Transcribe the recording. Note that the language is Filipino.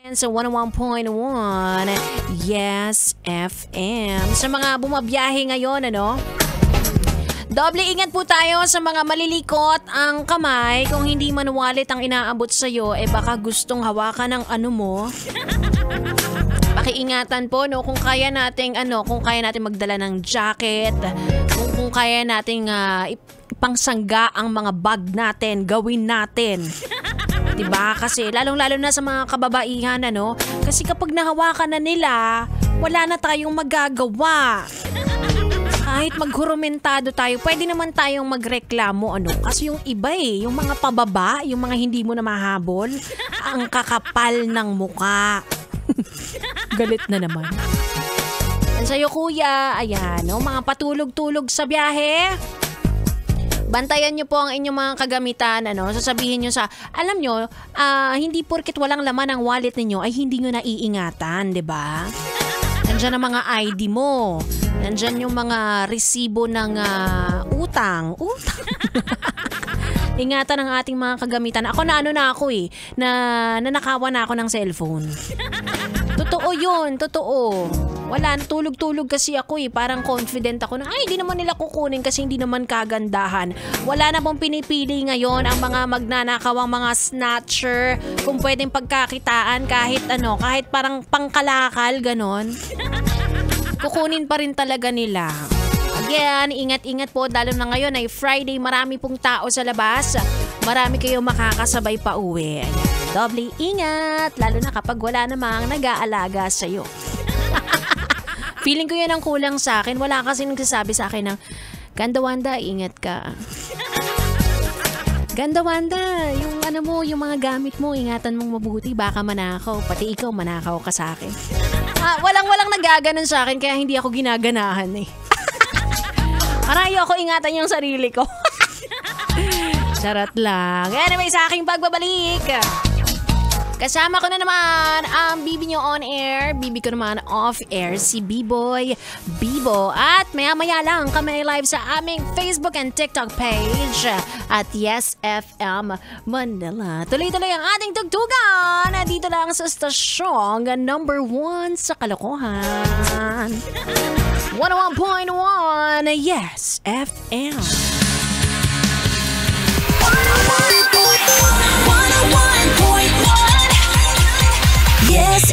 Sa 101.1 Yes FM. Sa mga bumabiyahe ngayon, doble ingat po tayo sa mga malilikot ang kamay. Kung hindi man wallet ang inaabot sa'yo, baka gustong hawakan ng mo. Pakiingatan po, kung kaya nating magdala ng jacket, kung kaya nating ipangsangga ang mga bag natin, gawin natin. Diba? Kasi lalong-lalo na sa mga kababaihan, kasi kapag nahawakan na nila, wala na tayong magagawa. Kahit maghurumentado tayo, pwede naman tayong magreklamo, Kasi yung iba yung mga pababa, yung mga hindi mo na mahabol, ang kakapal ng muka. Galit na naman. Sa'yo kuya, ayan, mga patulog-tulog sa biyahe. Bantayan nyo po ang inyong mga kagamitan, sasabihin nyo alam nyo, hindi porket walang laman ang wallet ninyo ay hindi nyo naiingatan, diba? Nandyan ang mga ID mo, nandyan yung mga resibo ng utang. Ingatan ang ating mga kagamitan. Ako na nanakawan na ako ng cellphone. Totoo yun, totoo. Wala, tulog-tulog kasi ako parang confident ako na hindi naman nila kukunin kasi hindi naman kagandahan. Wala na pong pinipili ngayon ang mga magnanakawang mga snatcher kung pwedeng pagkakitaan kahit kahit parang pangkalakal, ganon. Kukunin pa rin talaga nila. Again, ingat-ingat po, lalo na ngayon ay Friday, marami pong tao sa labas. Marami kayong makakasabay pa uwi. Doble ingat, lalo na kapag wala namang nag-aalaga sa'yo. Feeling ko yan ang kulang sa akin. Wala kasi nagsasabi sa akin ng, Ganda Wanda, ingat ka. Ganda Wanda, yung yung mga gamit mo, ingatan mong mabuti, baka manakaw. Pati ikaw manakaw ka sa akin. Walang nagaganon sa akin, kaya hindi ako ginaganahan Arayo ako ingatan yung sarili ko. Charot lang. Anyway, sa aking pagbabalik, kasama ko na naman ang bibi nyo on air, bibi ko naman off air, si B-Boy Bibo. At maya-maya lang kami live sa aming Facebook and TikTok page at Yes FM Manila. Tuloy-tuloy ang ating tugtugan dito lang sa stasyong number 1 sa kalokohan. 101.1 Yes FM. 101.1 Yes